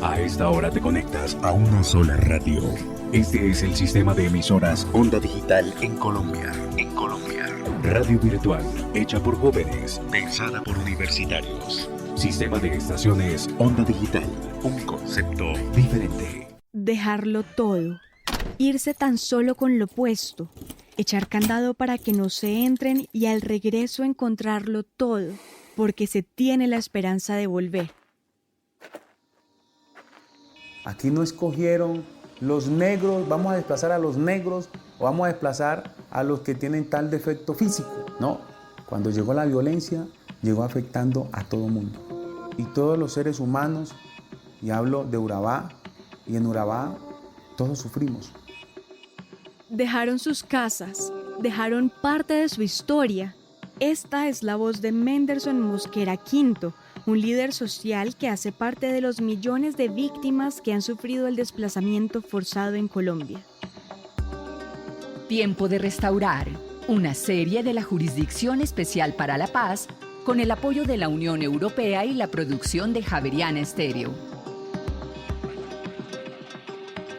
A esta hora te conectas a una sola radio. Este es el sistema de emisoras Onda Digital en Colombia. Radio virtual, hecha por jóvenes, pensada por universitarios. Sistema de estaciones Onda Digital, un concepto diferente. Dejarlo todo, irse tan solo con lo puesto, echar candado para que no se entren y al regreso encontrarlo todo, porque se tiene la esperanza de volver. Aquí no escogieron los negros, vamos a desplazar a los negros o vamos a desplazar a los que tienen tal defecto físico. No, cuando llegó la violencia, llegó afectando a todo el mundo. Y todos los seres humanos, y hablo de Urabá, y en Urabá todos sufrimos. Dejaron sus casas, dejaron parte de su historia. Esta es la voz de Menderson Mosquera Quinto, un líder social que hace parte de los millones de víctimas que han sufrido el desplazamiento forzado en Colombia. Tiempo de restaurar, una serie de la Jurisdicción Especial para la Paz, con el apoyo de la Unión Europea y la producción de Javeriana Estéreo.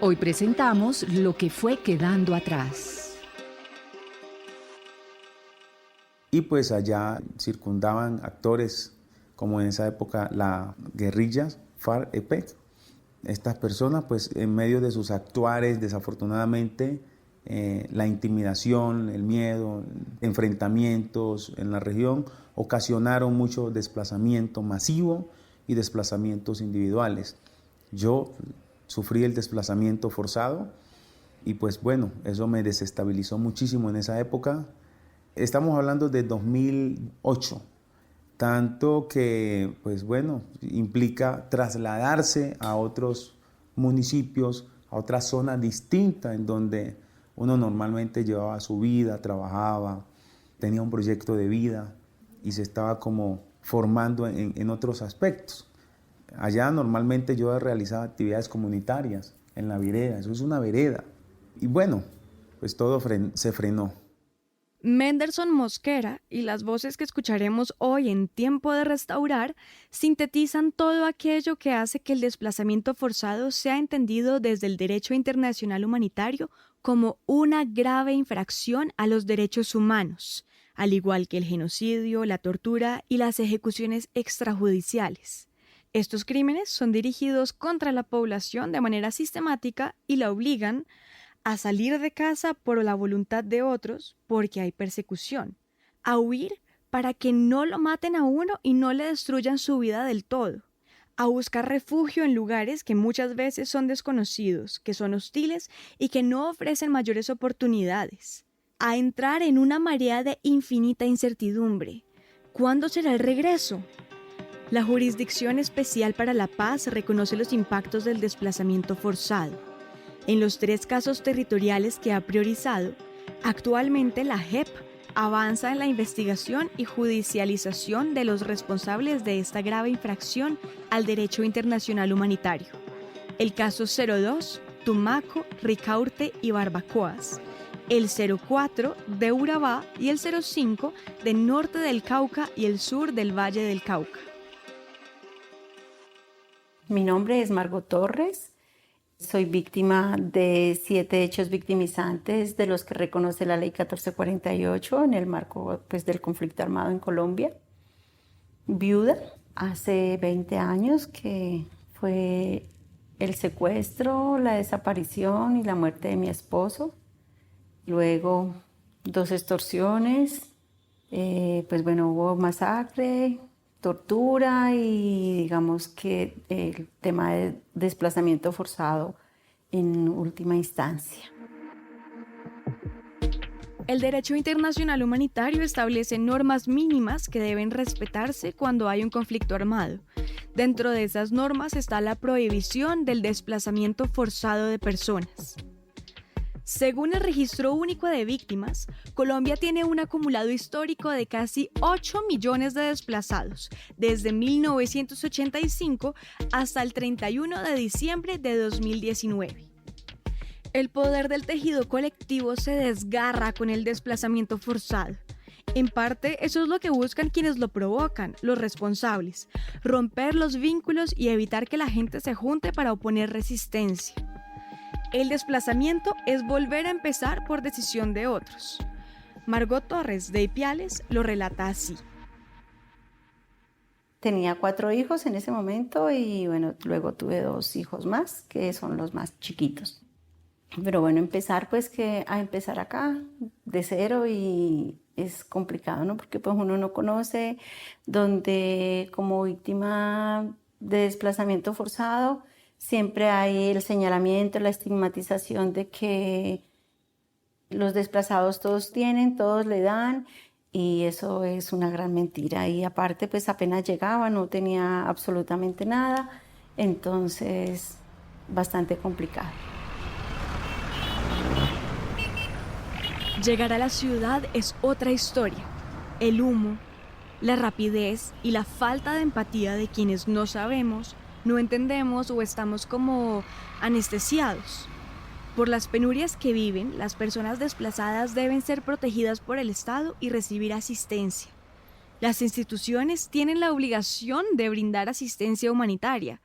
Hoy presentamos lo que fue quedando atrás. Y pues allá circundaban actores como en esa época la guerrilla FARC-EP. Estas personas pues en medio de sus actuares desafortunadamente la intimidación, el miedo, enfrentamientos en la región ocasionaron mucho desplazamiento masivo y desplazamientos individuales. Yo sufrí el desplazamiento forzado y pues bueno, eso me desestabilizó muchísimo en esa época. Estamos hablando de 2008, tanto que pues bueno, implica trasladarse a otros municipios, a otra zona distinta en donde uno normalmente llevaba su vida, trabajaba, tenía un proyecto de vida y se estaba como formando en otros aspectos. Allá normalmente yo realizaba actividades comunitarias en la vereda, eso es una vereda. Y bueno, pues todo se frenó. Menderson Mosquera y las voces que escucharemos hoy en Tiempo de Restaurar sintetizan todo aquello que hace que el desplazamiento forzado sea entendido desde el derecho internacional humanitario como una grave infracción a los derechos humanos, al igual que el genocidio, la tortura y las ejecuciones extrajudiciales. Estos crímenes son dirigidos contra la población de manera sistemática y la obligan a salir de casa por la voluntad de otros porque hay persecución, a huir para que no lo maten a uno y no le destruyan su vida del todo, a buscar refugio en lugares que muchas veces son desconocidos, que son hostiles y que no ofrecen mayores oportunidades, a entrar en una marea de infinita incertidumbre. ¿Cuándo será el regreso? La Jurisdicción Especial para la Paz reconoce los impactos del desplazamiento forzado. En los 3 casos territoriales que ha priorizado, actualmente la JEP avanza en la investigación y judicialización de los responsables de esta grave infracción al derecho internacional humanitario. El caso 02, Tumaco, Ricaurte y Barbacoas. El 04 de Urabá y el 05 del norte del Cauca y el sur del Valle del Cauca. Mi nombre es Margot Torres. Soy víctima de 7 hechos victimizantes de los que reconoce la Ley 1448 en el marco del conflicto armado en Colombia. Viuda, hace 20 años que fue el secuestro, la desaparición y la muerte de mi esposo. Luego 2 extorsiones, hubo masacre, tortura y digamos que el tema de desplazamiento forzado en última instancia. El derecho internacional humanitario establece normas mínimas que deben respetarse cuando hay un conflicto armado. Dentro de esas normas está la prohibición del desplazamiento forzado de personas. Según el Registro Único de Víctimas, Colombia tiene un acumulado histórico de casi 8 millones de desplazados, desde 1985 hasta el 31 de diciembre de 2019. El poder del tejido colectivo se desgarra con el desplazamiento forzado. En parte, eso es lo que buscan quienes lo provocan, los responsables, romper los vínculos y evitar que la gente se junte para oponer resistencia. El desplazamiento es volver a empezar por decisión de otros. Margot Torres, de Ipiales, lo relata así. Tenía 4 hijos en ese momento y bueno, luego tuve 2 hijos más, que son los más chiquitos. Pero bueno, a empezar acá de cero y es complicado, ¿no? Porque pues uno no conoce, donde como víctima de desplazamiento forzado siempre hay el señalamiento, la estigmatización de que los desplazados todos tienen, todos le dan, y eso es una gran mentira. Y aparte pues apenas llegaba, no tenía absolutamente nada, entonces bastante complicado. Llegar a la ciudad es otra historia. El humo, la rapidez y la falta de empatía de quienes no sabemos, no entendemos o estamos como anestesiados. Por las penurias que viven, las personas desplazadas deben ser protegidas por el Estado y recibir asistencia. Las instituciones tienen la obligación de brindar asistencia humanitaria.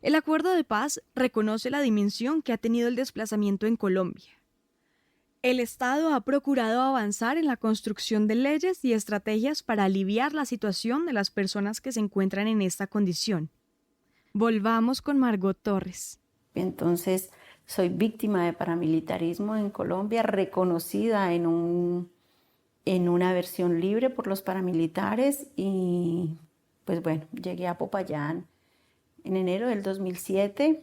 El acuerdo de paz reconoce la dimensión que ha tenido el desplazamiento en Colombia. El Estado ha procurado avanzar en la construcción de leyes y estrategias para aliviar la situación de las personas que se encuentran en esta condición. Volvamos con Margot Torres. Entonces, soy víctima de paramilitarismo en Colombia, reconocida en una versión libre por los paramilitares y pues bueno, llegué a Popayán en enero del 2007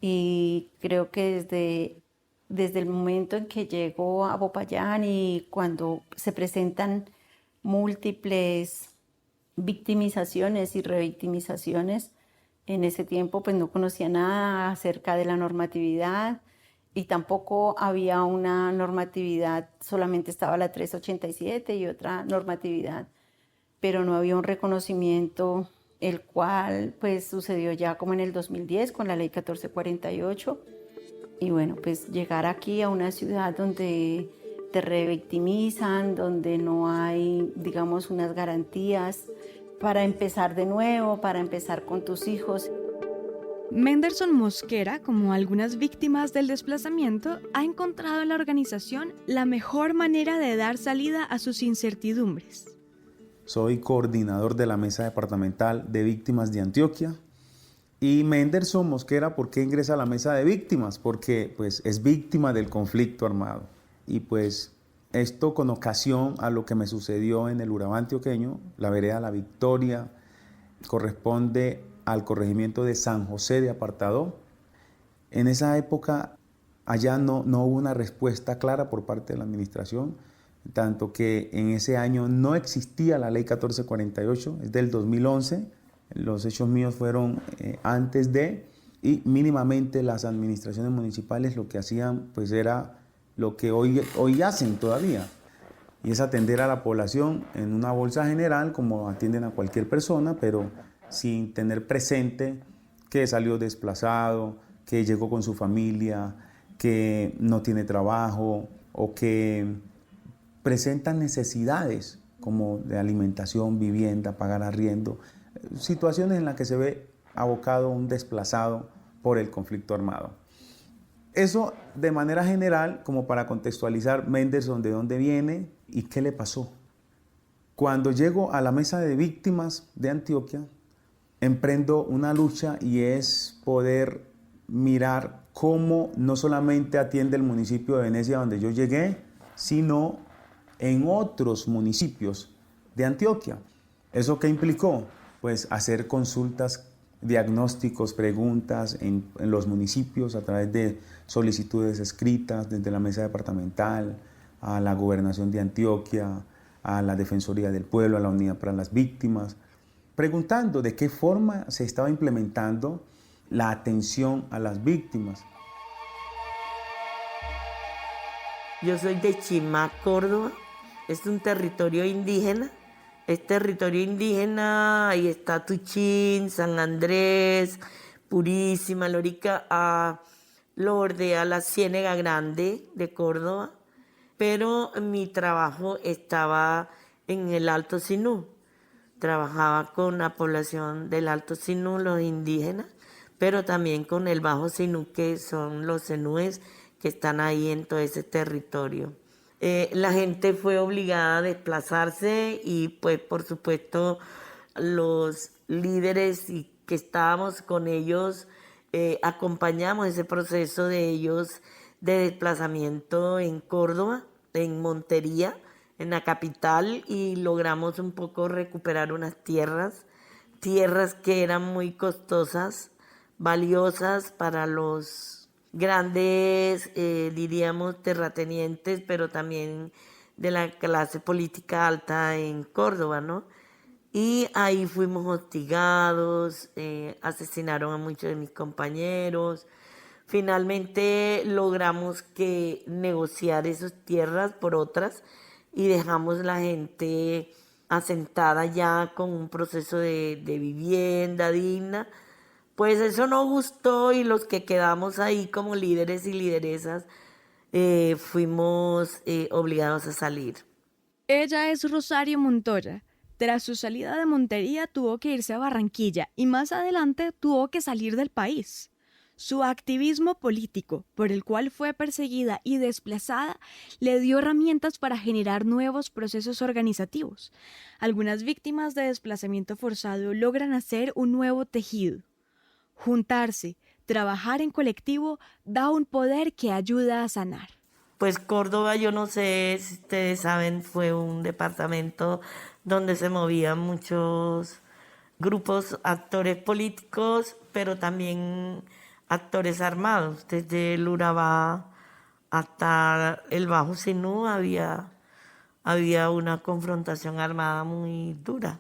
y creo que desde el momento en que llego a Popayán y cuando se presentan múltiples victimizaciones y revictimizaciones, en ese tiempo pues no conocía nada acerca de la normatividad y tampoco había una normatividad, solamente estaba la 387 y otra normatividad, pero no había un reconocimiento, el cual pues sucedió ya como en el 2010 con la ley 1448. Y bueno, pues llegar aquí a una ciudad donde te revictimizan, donde no hay, digamos, unas garantías para empezar de nuevo, para empezar con tus hijos. Menderson Mosquera, como algunas víctimas del desplazamiento, ha encontrado en la organización la mejor manera de dar salida a sus incertidumbres. Soy coordinador de la Mesa Departamental de Víctimas de Antioquia. Y Menderson Mosquera, ¿por qué ingresa a la Mesa de Víctimas? Porque pues, es víctima del conflicto armado. Y pues esto con ocasión a lo que me sucedió en el Urabá antioqueño, la vereda La Victoria, corresponde al corregimiento de San José de Apartadó. En esa época allá no hubo una respuesta clara por parte de la administración, tanto que en ese año no existía la ley 1448, es del 2011, los hechos míos fueron antes de, y mínimamente las administraciones municipales lo que hacían pues era lo que hoy hacen todavía, y es atender a la población en una bolsa general como atienden a cualquier persona, pero sin tener presente que salió desplazado, que llegó con su familia, que no tiene trabajo o que presentan necesidades como de alimentación, vivienda, pagar arriendo, situaciones en las que se ve abocado un desplazado por el conflicto armado. Eso de manera general, como para contextualizar Menderson de dónde viene y qué le pasó. Cuando llego a la Mesa de Víctimas de Antioquia, emprendo una lucha y es poder mirar cómo no solamente atiende el municipio de Venecia donde yo llegué, sino en otros municipios de Antioquia. ¿Eso qué implicó? Pues hacer consultas, diagnósticos, preguntas en los municipios a través de solicitudes escritas desde la Mesa Departamental, a la Gobernación de Antioquia, a la Defensoría del Pueblo, a la Unidad para las Víctimas, preguntando de qué forma se estaba implementando la atención a las víctimas. Yo soy de Chimá, Córdoba. Es un territorio indígena. Es territorio indígena, ahí está Tuchín, San Andrés, Purísima, Lorica, lo bordea la Ciénega Grande de Córdoba, pero mi trabajo estaba en el Alto Sinú. Trabajaba con la población del Alto Sinú, los indígenas, pero también con el Bajo Sinú, que son los zenúes que están ahí en todo ese territorio. La gente fue obligada a desplazarse y pues por supuesto los líderes y que estábamos con ellos acompañamos ese proceso de ellos de desplazamiento en Córdoba, en Montería, en la capital, y logramos un poco recuperar unas tierras que eran muy costosas, valiosas para los grandes, diríamos, terratenientes, pero también de la clase política alta en Córdoba, ¿no? Y ahí fuimos hostigados, asesinaron a muchos de mis compañeros. Finalmente logramos que negociar esas tierras por otras y dejamos la gente asentada ya con un proceso de vivienda digna. Pues eso no gustó y los que quedamos ahí como líderes y lideresas fuimos obligados a salir. Ella es Rosario Montoya. Tras su salida de Montería tuvo que irse a Barranquilla y más adelante tuvo que salir del país. Su activismo político, por el cual fue perseguida y desplazada, le dio herramientas para generar nuevos procesos organizativos. Algunas víctimas de desplazamiento forzado logran hacer un nuevo tejido. Juntarse, trabajar en colectivo, da un poder que ayuda a sanar. Pues Córdoba, yo no sé si ustedes saben, fue un departamento donde se movían muchos grupos, actores políticos, pero también actores armados. Desde el Urabá hasta el Bajo Sinú había una confrontación armada muy dura.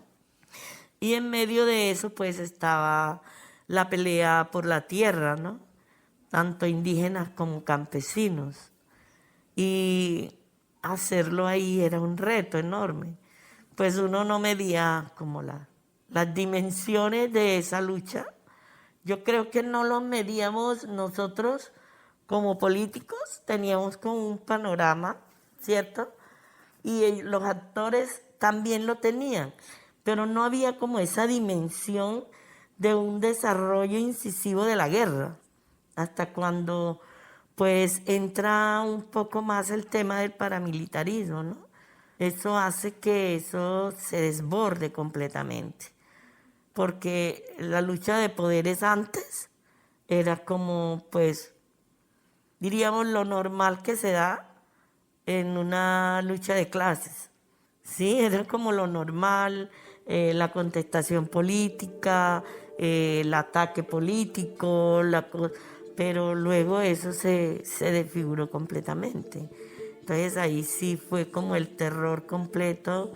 Y en medio de eso pues estaba la pelea por la tierra, ¿no? Tanto indígenas como campesinos. Y hacerlo ahí era un reto enorme. Pues uno no medía como las dimensiones de esa lucha. Yo creo que no lo medíamos nosotros como políticos, teníamos como un panorama, ¿cierto? Y los actores también lo tenían, pero no había como esa dimensión de un desarrollo incisivo de la guerra, hasta cuando pues entra un poco más el tema del paramilitarismo, ¿no? Eso hace que eso se desborde completamente, porque la lucha de poderes antes era como, pues, diríamos lo normal que se da en una lucha de clases, ¿sí? Era como lo normal, la contestación política, el ataque político, pero luego eso se desfiguró completamente. Entonces ahí sí fue como el terror completo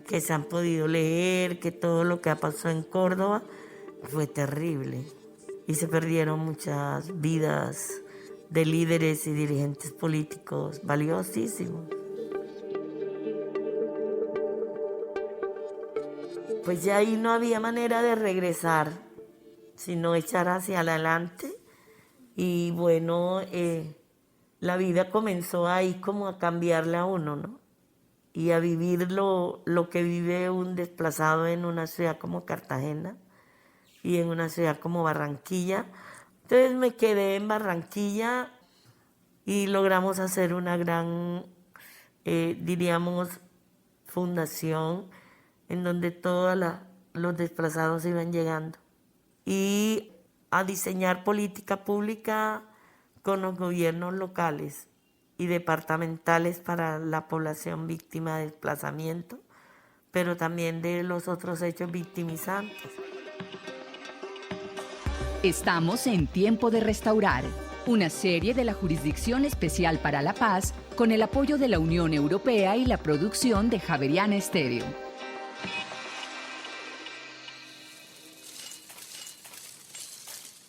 que se han podido leer, que todo lo que ha pasado en Córdoba fue terrible. Y se perdieron muchas vidas de líderes y dirigentes políticos valiosísimos. Pues ya ahí no había manera de regresar, sino echar hacia adelante. Y bueno, la vida comenzó ahí como a cambiarle a uno, ¿no? Y a vivir lo que vive un desplazado en una ciudad como Cartagena y en una ciudad como Barranquilla. Entonces me quedé en Barranquilla y logramos hacer una gran, diríamos, fundación en donde todos los desplazados iban llegando. Y a diseñar política pública con los gobiernos locales y departamentales para la población víctima de desplazamiento, pero también de los otros hechos victimizantes. Estamos en Tiempo de Restaurar, una serie de la Jurisdicción Especial para la Paz con el apoyo de la Unión Europea y la producción de Javeriana Estéreo.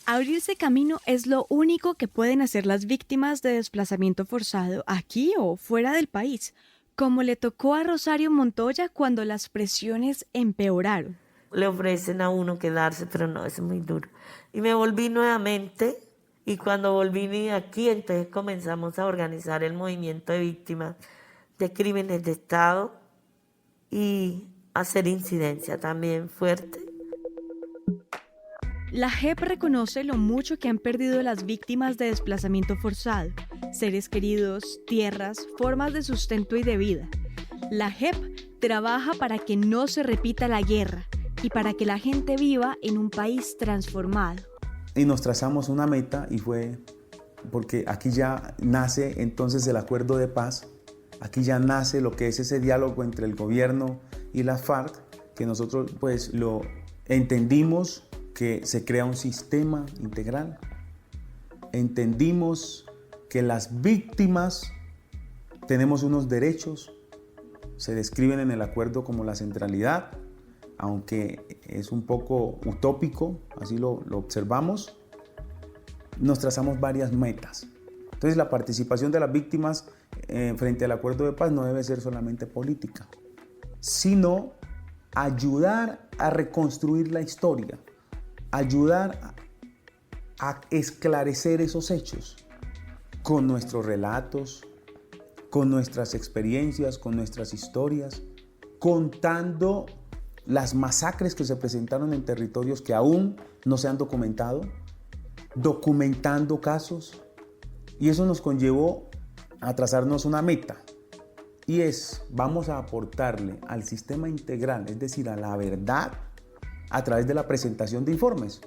Abrirse camino es lo único que pueden hacer las víctimas de desplazamiento forzado aquí o fuera del país, como le tocó a Rosario Montoya cuando las presiones empeoraron. Le ofrecen a uno quedarse, pero no, es muy duro. Y me volví nuevamente, y cuando volví aquí, entonces comenzamos a organizar el movimiento de víctimas de crímenes de Estado y hacer incidencia también fuerte. La JEP reconoce lo mucho que han perdido las víctimas de desplazamiento forzado, seres queridos, tierras, formas de sustento y de vida. La JEP trabaja para que no se repita la guerra y para que la gente viva en un país transformado. Y nos trazamos una meta y fue porque aquí ya nace entonces el acuerdo de paz, aquí ya nace lo que es ese diálogo entre el gobierno y las FARC, que nosotros pues lo entendimos, que se crea un sistema integral. Entendimos que las víctimas tenemos unos derechos, se describen en el acuerdo como la centralidad, aunque es un poco utópico, así lo observamos. Nos trazamos varias metas. Entonces la participación de las víctimas frente al acuerdo de paz no debe ser solamente política, sino ayudar a reconstruir la historia, ayudar a esclarecer esos hechos con nuestros relatos, con nuestras experiencias, con nuestras historias, contando las masacres que se presentaron en territorios que aún no se han documentado, documentando casos, y eso nos conllevó a trazarnos una meta, y vamos a aportarle al sistema integral, es decir, a la verdad, a través de la presentación de informes.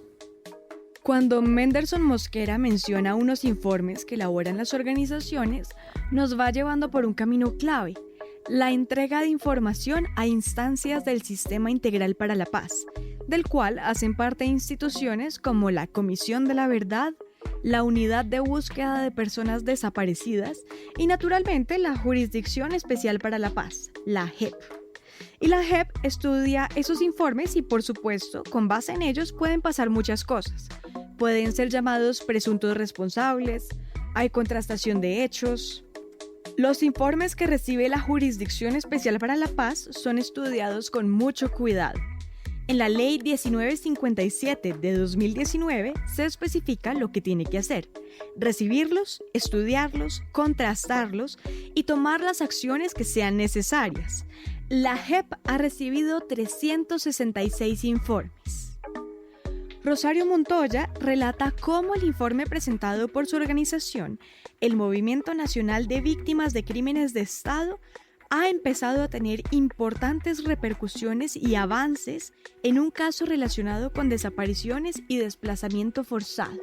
Cuando Menderson Mosquera menciona unos informes que elaboran las organizaciones, nos va llevando por un camino clave: la entrega de información a instancias del Sistema Integral para la Paz, del cual hacen parte instituciones como la Comisión de la Verdad, la Unidad de Búsqueda de Personas Desaparecidas y, naturalmente, la Jurisdicción Especial para la Paz, la JEP. Y la JEP estudia esos informes y, por supuesto, con base en ellos pueden pasar muchas cosas. Pueden ser llamados presuntos responsables, hay contrastación de hechos. Los informes que recibe la Jurisdicción Especial para la Paz son estudiados con mucho cuidado. En la Ley 1957 de 2019 se especifica lo que tiene que hacer: recibirlos, estudiarlos, contrastarlos y tomar las acciones que sean necesarias. La JEP ha recibido 366 informes. Rosario Montoya relata cómo el informe presentado por su organización, el Movimiento Nacional de Víctimas de Crímenes de Estado, ha empezado a tener importantes repercusiones y avances en un caso relacionado con desapariciones y desplazamiento forzado.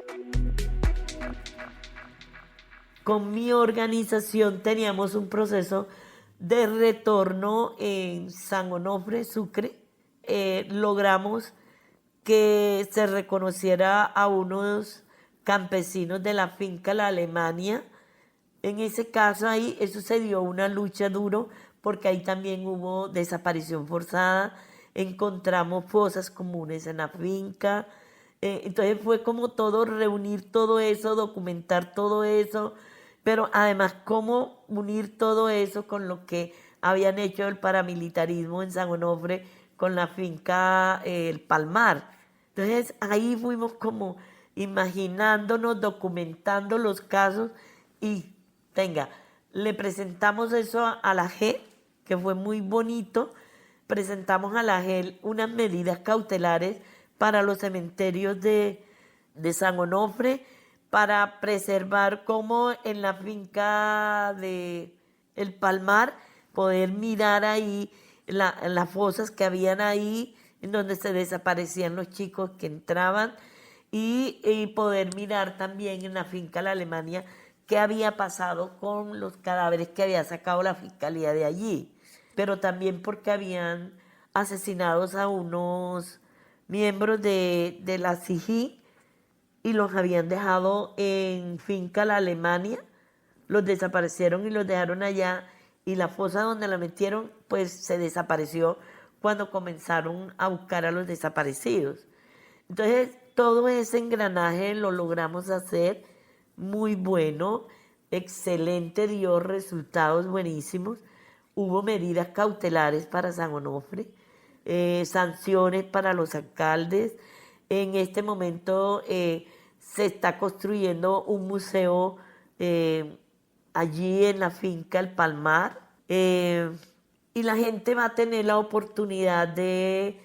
Con mi organización teníamos un proceso de retorno en San Onofre, Sucre. Logramos que se reconociera a unos campesinos de la finca La Alemania. En ese caso ahí, eso se dio una lucha duro, porque ahí también hubo desaparición forzada, encontramos fosas comunes en la finca, entonces fue como todo, reunir todo eso, documentar todo eso, pero además cómo unir todo eso con lo que habían hecho el paramilitarismo en San Onofre con la finca El Palmar. Entonces ahí fuimos como imaginándonos, documentando los casos y le presentamos eso a la JEP, que fue muy bonito. Presentamos a la JEP unas medidas cautelares para los cementerios de San Onofre, para preservar como en la finca de El Palmar, poder mirar ahí las fosas que habían ahí, en donde se desaparecían los chicos que entraban, y poder mirar también en la finca La Alemania qué había pasado con los cadáveres que había sacado la fiscalía de allí, pero también porque habían asesinados a unos miembros de la CIGI y los habían dejado en finca La Alemania, los desaparecieron y los dejaron allá, y la fosa donde la metieron pues se desapareció cuando comenzaron a buscar a los desaparecidos. Entonces todo ese engranaje lo logramos hacer muy bueno, excelente, dio resultados buenísimos. Hubo medidas cautelares para San Onofre, sanciones para los alcaldes. En este momento se está construyendo un museo allí en la finca El Palmar, y y la gente va a tener la oportunidad de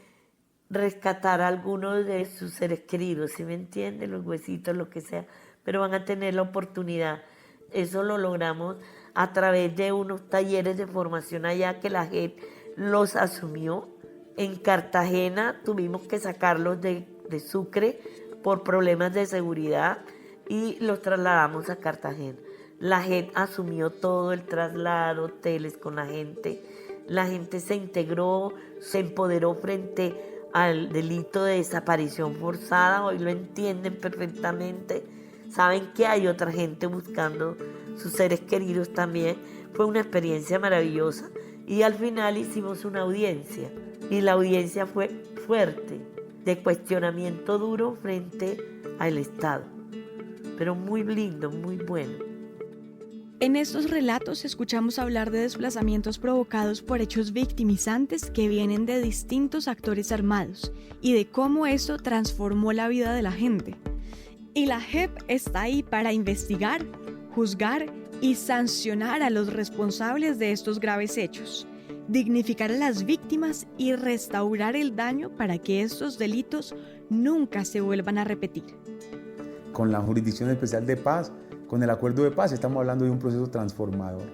rescatar a algunos de sus seres queridos, ¿sí me entienden? Los huesitos, lo que sea, pero van a tener la oportunidad. Eso lo logramos a través de unos talleres de formación allá que la JEP los asumió. En Cartagena tuvimos que sacarlos de Sucre por problemas de seguridad y los trasladamos a Cartagena. La JEP asumió todo el traslado, hoteles con la gente se integró, se empoderó frente al delito de desaparición forzada, hoy lo entienden perfectamente, saben que hay otra gente buscando sus seres queridos también. Fue una experiencia maravillosa y al final hicimos una audiencia y la audiencia fue fuerte, de cuestionamiento duro frente al Estado, pero muy lindo, muy bueno. En estos relatos escuchamos hablar de desplazamientos provocados por hechos victimizantes que vienen de distintos actores armados y de cómo esto transformó la vida de la gente. Y la JEP está ahí para investigar, juzgar y sancionar a los responsables de estos graves hechos, dignificar a las víctimas y restaurar el daño para que estos delitos nunca se vuelvan a repetir. Con la Jurisdicción Especial de Paz, con el Acuerdo de Paz, estamos hablando de un proceso transformador.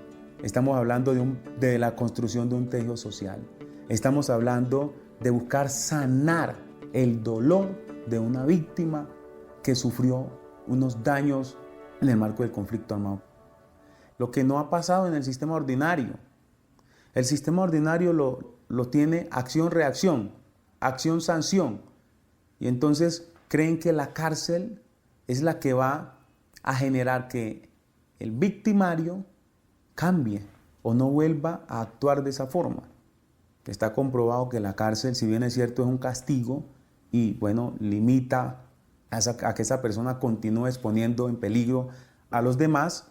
Estamos hablando de la construcción de un tejido social. Estamos hablando de buscar sanar el dolor de una víctima que sufrió unos daños en el marco del conflicto armado. Lo que no ha pasado en el sistema ordinario. El sistema ordinario lo tiene acción-reacción, acción-sanción. Y entonces creen que la cárcel es la que va a generar que el victimario cambie o no vuelva a actuar de esa forma. Está comprobado que la cárcel, si bien es cierto, es un castigo y bueno, limita a que esa persona continúe exponiendo en peligro a los demás,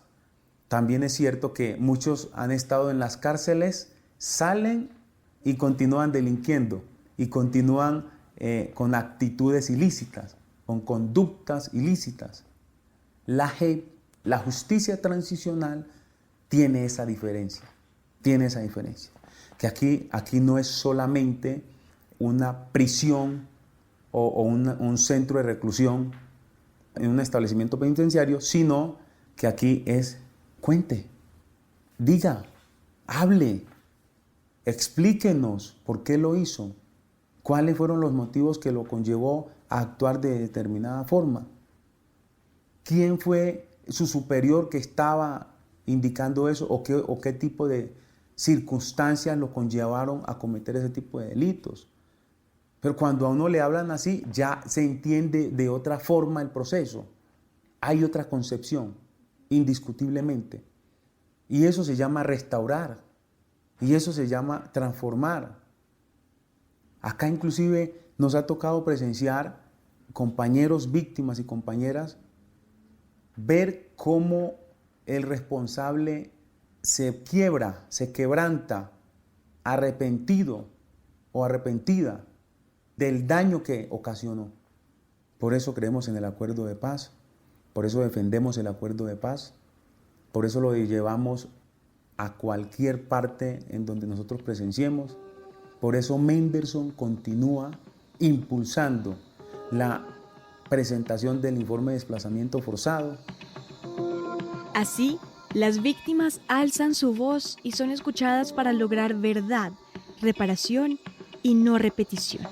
también es cierto que muchos han estado en las cárceles, salen y continúan delinquiendo y continúan con actitudes ilícitas, con conductas ilícitas. La JEP, la justicia transicional, tiene esa diferencia, que aquí no es solamente una prisión o un centro de reclusión en un establecimiento penitenciario, sino que aquí es cuente, diga, hable, explíquenos por qué lo hizo, cuáles fueron los motivos que lo conllevó a actuar de determinada forma. ¿Quién fue su superior que estaba indicando eso o qué tipo de circunstancias lo conllevaron a cometer ese tipo de delitos? Pero cuando a uno le hablan así, ya se entiende de otra forma el proceso. Hay otra concepción, indiscutiblemente. Y eso se llama restaurar. Y eso se llama transformar. Acá inclusive nos ha tocado presenciar compañeros, víctimas y compañeras, ver cómo el responsable se quiebra, se quebranta, arrepentido o arrepentida del daño que ocasionó. Por eso creemos en el acuerdo de paz, por eso defendemos el acuerdo de paz, por eso lo llevamos a cualquier parte en donde nosotros presenciemos. Por eso Mendelsohn continúa impulsando la presentación del informe de desplazamiento forzado. Así, las víctimas alzan su voz y son escuchadas para lograr verdad, reparación y no repetición.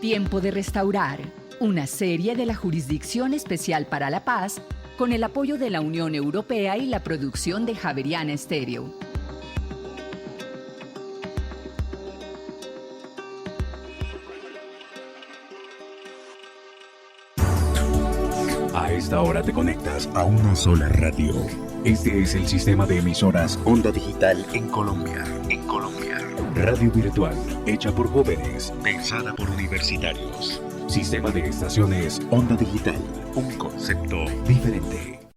Tiempo de restaurar, una serie de la Jurisdicción Especial para la Paz con el apoyo de la Unión Europea y la producción de Javeriana Estéreo. A esta hora te conectas a una sola radio. Este es el sistema de emisoras Onda Digital en Colombia. Radio virtual, hecha por jóvenes, pensada por universitarios. Sistema de estaciones Onda Digital, un concepto diferente.